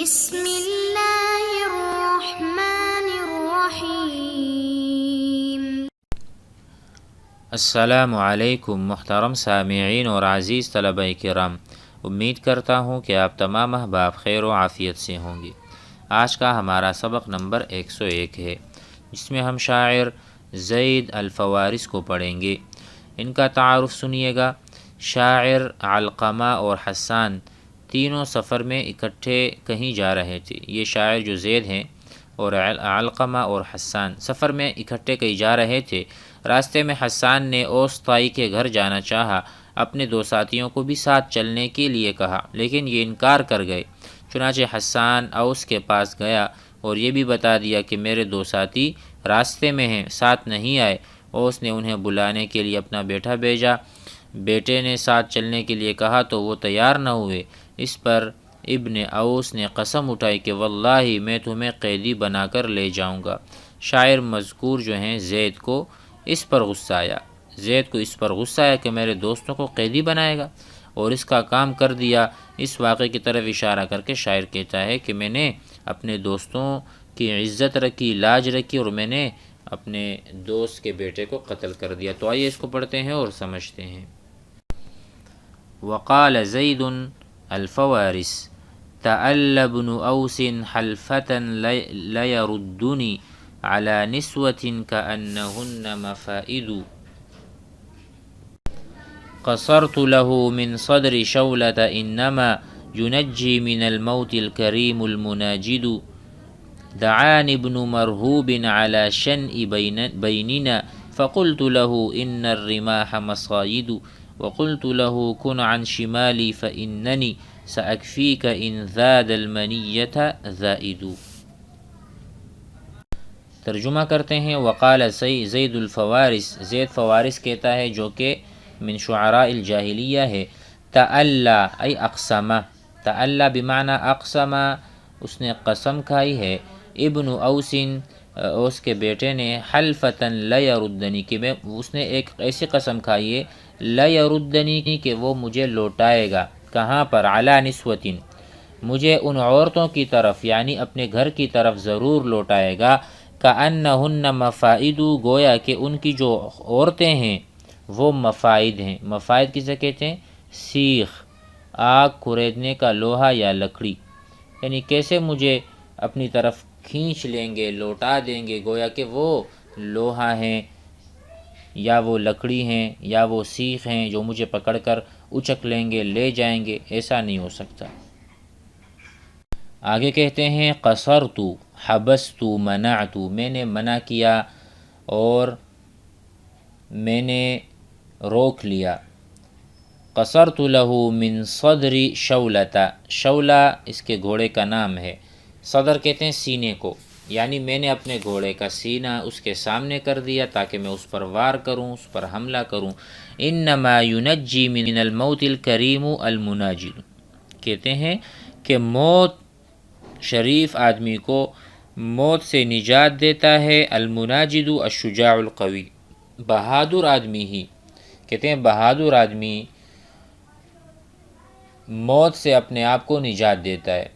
بسم اللہ الرحمن الرحیم۔ السلام علیکم محترم سامعین اور عزیز طلبہ کرام، امید کرتا ہوں کہ آپ تمام احباب خیر و عافیت سے ہوں گے۔ آج کا ہمارا سبق نمبر 101 ہے، جس میں ہم شاعر زید الفوارس کو پڑھیں گے۔ ان کا تعارف سنیے گا۔ شاعر علقمہ اور حسان تینوں سفر میں اکٹھے کہیں جا رہے تھے۔ یہ شاعر جو زید ہیں اور علقمہ اور حسان سفر میں اکٹھے کہیں جا رہے تھے۔ راستے میں حسان نے اوس طائی کے گھر جانا چاہا، اپنے دو ساتھیوں کو بھی ساتھ چلنے کے لیے کہا، لیکن یہ انکار کر گئے۔ چنانچہ حسان اوس کے پاس گیا اور یہ بھی بتا دیا کہ میرے دو ساتھی راستے میں ہیں، ساتھ نہیں آئے۔ اوس نے انہیں بلانے کے لیے اپنا بیٹا بھیجا۔ بیٹے نے ساتھ چلنے کے لیے کہا تو وہ تیار نہ ہوئے۔ اس پر ابن اوس نے قسم اٹھائی کہ واللہ میں تمہیں قیدی بنا کر لے جاؤں گا۔ شاعر مذکور جو ہیں زید کو اس پر غصہ آیا، کہ میرے دوستوں کو قیدی بنائے گا، اور اس کا کام کر دیا۔ اس واقعے کی طرف اشارہ کر کے شاعر کہتا ہے کہ میں نے اپنے دوستوں کی عزت رکھی، لاج رکھی، اور میں نے اپنے دوست کے بیٹے کو قتل کر دیا۔ تو آئیے اس کو پڑھتے ہیں اور سمجھتے ہیں۔ وقال زید الفوارس تعل ابن اوس حلفة لیردنی على نسوة كأنهن مفائد قصرت له من صدر شولة إنما ينجي من الموت الكريم المناجد دعاني ابن مرهوب على شنء بيننا فقلت له إن الرماح مصايد وقلت له كن عن شمالي فإنني سأكفيك إن ذاد المنية ذائد۔ ترجمہ کرتے ہیں۔ وقال زید الفوارس، زید فوارس کہتا ہے جو کہ من شعراء الجاہلیہ ہے۔ تعلی ای اقسمہ، تعلی بمعنی اقسمہ، اس نے قسم کھائی ہے۔ ابن اوس، اوس کے بیٹے نے، حلفۃ لیردنی، کہ اس نے ایک ایسی قسم کھائی ہے، لیردنی کہ وہ مجھے لوٹائے گا۔ کہاں پر؟ علی نسوۃ، مجھے ان عورتوں کی طرف، یعنی اپنے گھر کی طرف ضرور لوٹائے گا۔ کأنہن مفائد، گویا کہ ان کی جو عورتیں ہیں وہ مفائد ہیں۔ مفائد کسے کہتے ہیں؟ سیخ، آگ کھریدنے کا لوہا یا لکڑی، یعنی کیسے مجھے اپنی طرف کھینچ لیں گے، لوٹا دیں گے، گویا کہ وہ لوہا ہیں یا وہ لکڑی ہیں یا وہ سیخ ہیں جو مجھے پکڑ کر اچک لیں گے، لے جائیں گے۔ ایسا نہیں ہو سکتا۔ آگے کہتے ہیں قصرت، حبست، منعت، میں نے منع کیا اور میں نے روک لیا۔ قصرت له من صدر شولة، شولہ اس کے گھوڑے کا نام ہے۔ صدر کہتے ہیں سینے کو، یعنی میں نے اپنے گھوڑے کا سینہ اس کے سامنے کر دیا تاکہ میں اس پر وار کروں، اس پر حملہ کروں۔ انما ينجي من الموت الكريم المناجد، کہتے ہیں کہ موت شریف آدمی کو موت سے نجات دیتا ہے۔ المناجد الشجاع القوی، بہادر آدمی ہی، کہتے ہیں بہادر آدمی موت سے اپنے آپ کو نجات دیتا ہے۔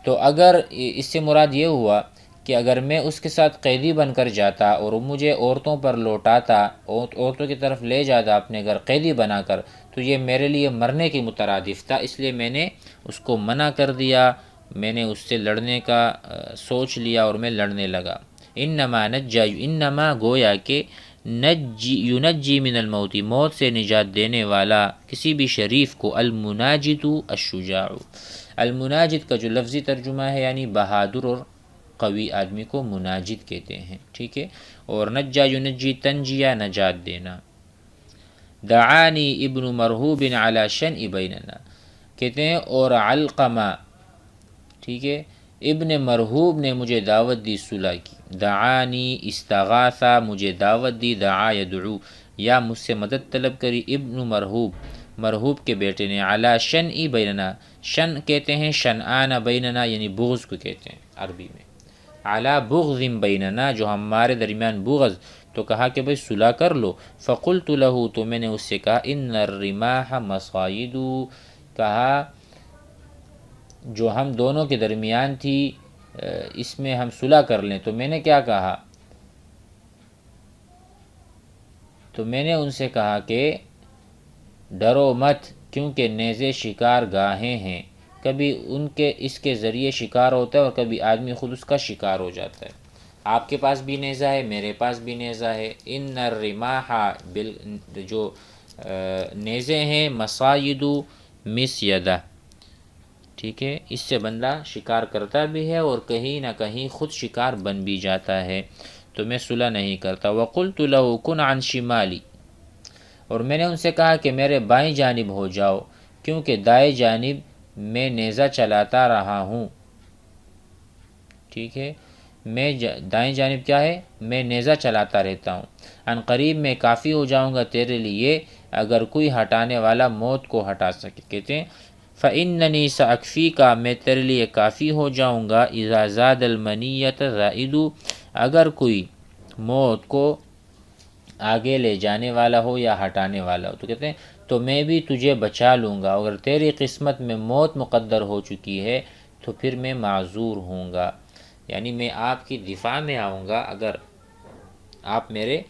تو اگر اس سے مراد یہ ہوا کہ اگر میں اس کے ساتھ قیدی بن کر جاتا اور وہ مجھے عورتوں پر لوٹاتا، عورتوں کی طرف لے جاتا اپنے گھر قیدی بنا کر، تو یہ میرے لیے مرنے کی مترادف تھا، اس لیے میں نے اس کو منع کر دیا، میں نے اس سے لڑنے کا سوچ لیا اور میں لڑنے لگا۔ انما نجا، انما گویا کہ ینجی من الموت، موت سے نجات دینے والا کسی بھی شریف کو، المناجد الشجاع، المناجد کا جو لفظی ترجمہ ہے یعنی بہادر اور قوی آدمی کو مناجد کہتے ہیں، ٹھیک ہے۔ اور نجا ینجی، تنجیہ نجات دینا۔ دعانی ابن مرہوب علی شنء بیننا، کہتے ہیں اور علقمہ، ٹھیک ہے، ابن مرہوب نے مجھے دعوت دی صلح کی۔ دعانی استغاثہ، مجھے دعوت دی، دعا یدعو، یا مجھ سے مدد طلب کری۔ ابن مرہوب، مرہوب کے بیٹے نے، علی شنء بیننا، شن کہتے ہیں شنآن بیننا، یعنی بغض کو کہتے ہیں عربی میں۔ علی بغض بیننا، جو ہمارے درمیان بغض، تو کہا کہ بھئی صلح کر لو۔ فقلت له، تو میں نے اس سے کہا، ان الرماح مصائد، کہا جو ہم دونوں کے درمیان تھی اس میں ہم صلح کر لیں۔ تو میں نے کیا کہا؟ تو میں نے ان سے کہا کہ ڈرو مت، کیونکہ نیزے شکار گاہیں ہیں، کبھی ان کے اس کے ذریعے شکار ہوتا ہے اور کبھی آدمی خود اس کا شکار ہو جاتا ہے۔ آپ کے پاس بھی نیزہ ہے، میرے پاس بھی نیزہ ہے۔ ان الرماح جو نیزے ہیں، مصائد مسیدہ، ٹھیک ہے، اس سے بندہ شکار کرتا بھی ہے اور کہیں نہ کہیں خود شکار بن بھی جاتا ہے، تو میں صلح نہیں کرتا۔ وقلت له کن عن شمالی، اور میں نے ان سے کہا کہ میرے بائیں جانب ہو جاؤ، کیونکہ دائیں جانب میں نیزہ چلاتا رہا ہوں، ٹھیک ہے، میں دائیں جانب کیا ہے؟ میں نیزہ چلاتا رہتا ہوں، ان قریب میں کافی ہو جاؤں گا تیرے لیے اگر کوئی ہٹانے والا موت کو ہٹا سکے۔ کہتے ہیں فَإِنَّنِي سَأَكْفِيكَ، میں تیرے لیے کافی ہو جاؤں گا، اِذَا زَادَ الْمَنِيَّةَ زَائِدُ، اگر کوئی موت کو آگے لے جانے والا ہو یا ہٹانے والا ہو۔ تو کہتے ہیں تو میں بھی تجھے بچا لوں گا، اگر تیری قسمت میں موت مقدر ہو چکی ہے تو پھر میں معذور ہوں گا، یعنی میں آپ کی دفاع میں آؤں گا اگر آپ میرے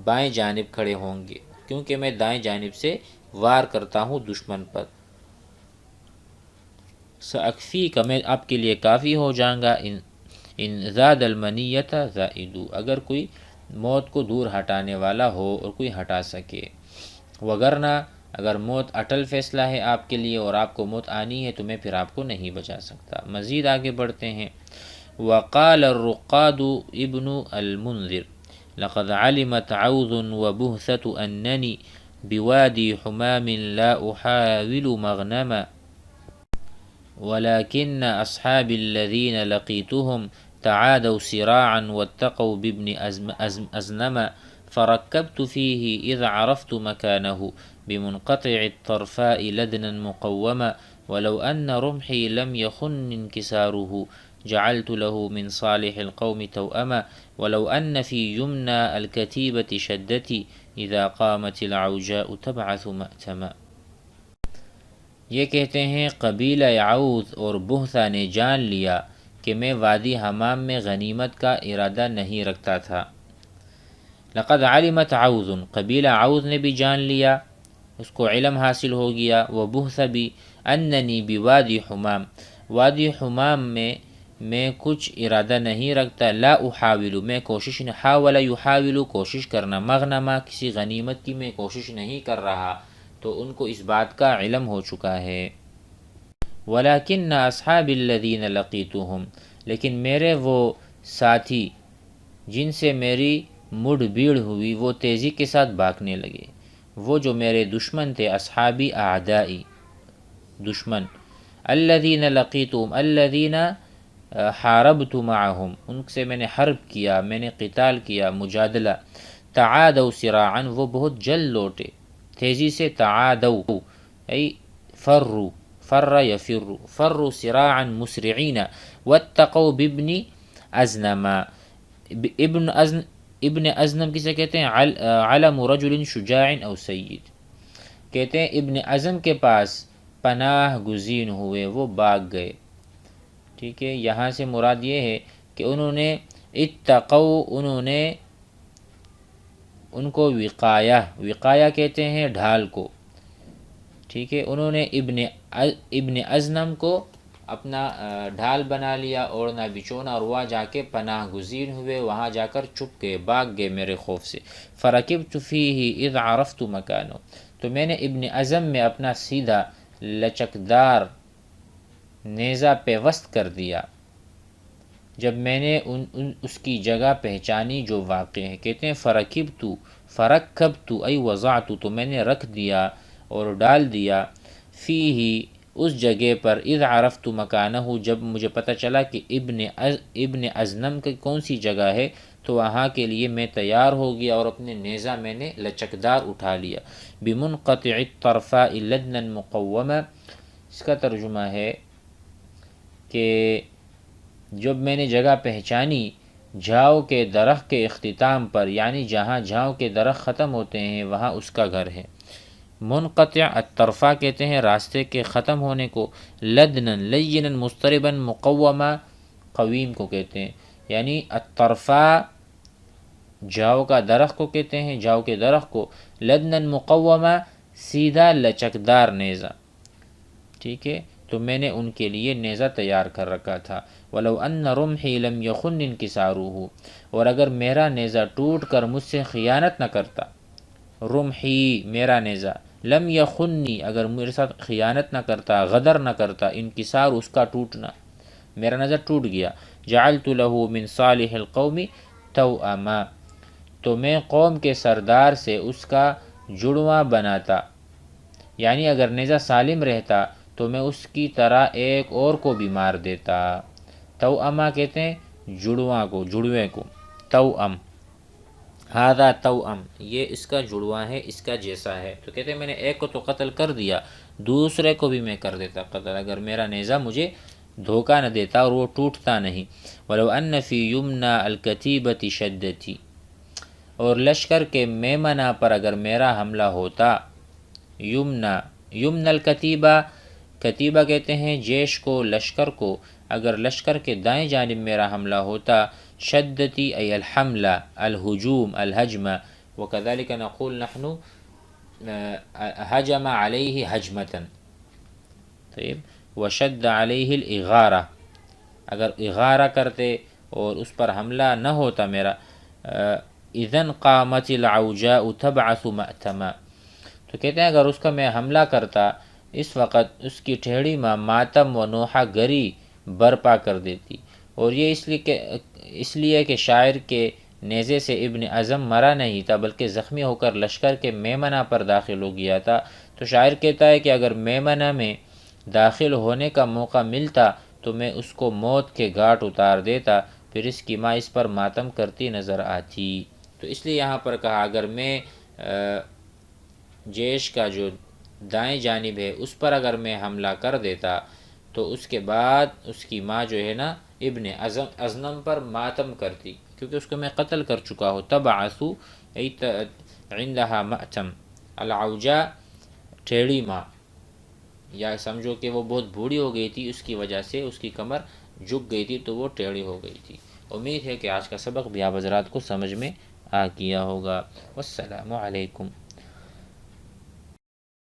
بائیں جانب کھڑے ہوں گے، کیونکہ میں دائیں جانب سے وار کرتا ہوں دشمن پر۔ سأکفیک، میں آپ کے لیے کافی ہو جاؤں گا، ان زاد المنیۃ زائدو، اگر کوئی موت کو دور ہٹانے والا ہو اور کوئی ہٹا سکے، وگرنہ اگر موت اٹل فیصلہ ہے آپ کے لیے اور آپ کو موت آنی ہے تو میں پھر آپ کو نہیں بچا سکتا۔ مزید آگے بڑھتے ہیں۔ وقال الرقاد ابن المنذر لقد علمت عوذ وبهثة أنني بوادي حمام لا أحاول مغنما ولكن أصحابي الذين لقيتهم تعادوا سراعا واتقوا بابن أزنم فركبت فيه إذ عرفت مكانه بمنقطع الطرفاء لدنا مقوما ولو أن رمحي لم يخن انكساره جعلت له من صالح القوم توأما ولو أن في يمنى الكتيبة شدتي إذا قامت العوجاء تبعث مأتما۔ یہ کہتے ہیں قبیلہ عوذ اور بہثہ نے جان لیا کہ میں وادی حمام میں غنیمت کا ارادہ نہیں رکھتا تھا۔ لقد علمت عوذ، قبیلہ عوذ نے بھی جان لیا، اس کو علم حاصل ہو گیا، وہ بہثہ بھی، اننی بوادی حمام، وادی حمام میں کچھ ارادہ نہیں رکھتا، لا احاول، میں کوشش نہیں، حاول یحاول کوشش کرنا، مغنما کسی غنیمت کی میں کوشش نہیں کر رہا، تو ان کو اس بات کا علم ہو چکا ہے۔ وَلَكِنَّ أَصْحَابِ الَّذِينَ لَقِيتُهُمْ، لیکن میرے وہ ساتھی جن سے میری مڈ بھیڑ ہوئی وہ تیزی کے ساتھ بھاگنے لگے، وہ جو میرے دشمن تھے، اصحابی اعدائی، دشمن، الَّذِينَ لَقِيتُهُمْ الَّذِينَ حاربت معهم، ان سے میں نے حرب کیا، میں نے قتال کیا، مجادلہ، تعادوا سراعا، وہ بہت جلد لوٹے، تیزی سے، تعادوا ای فروا، فر یفر، فروا سراعا مسرعین، واتقوا بابن ازنم، ابن ازنم کسے کہتے ہیں؟ علم رجل شجاع او سید، کہتے ہیں ابن ازم کے پاس پناہ گزین ہوئے، وہ بھاگ گئے، ٹھیک ہے، یہاں سے مراد یہ ہے کہ انہوں نے اتقوا، انہوں نے ان کو وقایہ کہتے ہیں ڈھال کو، ٹھیک ہے، انہوں نے ابن ازنم کو اپنا ڈھال بنا لیا، اوڑھنا بچھونا، اور وہاں جا کے پناہ گزین ہوئے، وہاں جا کر چھپ گئے، بھاگ گئے میرے خوف سے۔ فرکبت فیہ اذ عرفت مکانہ، تو میں نے ابن ازم میں اپنا سیدھا لچکدار نیزہ پیوست کر دیا جب میں نے اس کی جگہ پہچانی جو واقع ہے۔ کہتے ہیں فرکبت ای وضعت، تو میں نے رکھ دیا اور ڈال دیا، فیہ اس جگہ پر، اذ عرفت مکانہ، جب مجھے پتہ چلا کہ ابن ازنم کی کون سی جگہ ہے، تو وہاں کے لیے میں تیار ہو گیا اور اپنے نیزہ میں نے لچکدار اٹھا لیا۔ بمنقطع الطرفاء لدنا مقوما، اس کا ترجمہ ہے کہ جب میں نے جگہ پہچانی جھاؤ کے درخت کے اختتام پر، یعنی جہاں جھاؤ کے درخت ختم ہوتے ہیں وہاں اس کا گھر ہے، منقطع الطرفہ کہتے ہیں راستے کے ختم ہونے کو، لدنن لینن مضطربا مقوما قویم کو کہتے ہیں، یعنی الطرفہ جاؤ کا درخت کو کہتے ہیں، جاؤ کے درخت کو، لدنن مقوما سیدھا لچکدار نیزہ، ٹھیک ہے، تو میں نے ان کے لیے نیزہ تیار کر رکھا تھا۔ وَلَوْ أَنَّ رُمْحِي لَمْ يَخُنِّ انْكِسَارُهُ، اور اگر میرا نیزہ ٹوٹ کر مجھ سے خیانت نہ کرتا، رمحی میرا نیزہ، لم یخنی اگر میرے ساتھ خیانت نہ کرتا، غدر نہ کرتا، انکسار اس کا ٹوٹنا، میرا نیزہ ٹوٹ گیا، جعلت له من صالح القوم توأما، تو میں قوم کے سردار سے اس کا جڑواں بناتا، یعنی اگر نیزہ سالم رہتا تو میں اس کی طرح ایک اور کو بھی مار دیتا۔ توأما کہتے ہیں جڑواں کو، جڑوے کو، توأم، ہادہ توأم، یہ اس کا جڑواں ہے، اس کا جیسا ہے، تو کہتے ہیں میں نے ایک کو تو قتل کر دیا، دوسرے کو بھی میں کر دیتا قتل، اگر میرا نیزہ مجھے دھوکہ نہ دیتا اور وہ ٹوٹتا نہیں۔ وَلَوْ أَنَّ فِي يُمْنَى الْكَتِيبَةِ شَدَّتِي، اور لشکر کے میمنہ پر اگر میرا حملہ ہوتا، یمنا، یمن الکتیبہ، کتیبہ کہتے ہیں جیش کو، لشکر کو، اگر لشکر کے دائیں جانب میرا حملہ ہوتا، شدتی ای الحملہ، الہجوم، الحجمہ، وکذالک نقول نحن حجم علیہ حجمتا، طیب، وشد علیہ الاغارہ، اگر اغارہ کرتے اور اس پر حملہ نہ ہوتا میرا، اذن قامت العوجاء تبعث مأتما، تو کہتے ہیں اگر اس کا میں حملہ کرتا اس وقت اس کی ٹھیڑی ماں ماتم و نوحہ گری برپا کر دیتی، اور یہ اس لیے کہ شاعر کے نیزے سے ابن اعظم مرا نہیں تھا بلکہ زخمی ہو کر لشکر کے میمنہ پر داخل ہو گیا تھا، تو شاعر کہتا ہے کہ اگر میمنہ میں داخل ہونے کا موقع ملتا تو میں اس کو موت کے گھاٹ اتار دیتا، پھر اس کی ماں اس پر ماتم کرتی نظر آتی، تو اس لیے یہاں پر کہا اگر میں جیش کا جو دائیں جانب ہے اس پر اگر میں حملہ کر دیتا تو اس کے بعد اس کی ماں جو ہے نا ابن ازنم پر ماتم کرتی، کیونکہ اس کو میں قتل کر چکا ہوں۔ تبعثو عندها مأتم، العوجا ٹھیڑی ماں، یا سمجھو کہ وہ بہت بوڑھی ہو گئی تھی، اس کی وجہ سے اس کی کمر جھک گئی تھی تو وہ ٹیڑھی ہو گئی تھی۔ امید ہے کہ آج کا سبق بھی آپ حضرات کو سمجھ میں آ گیا ہوگا۔ والسلام علیکم۔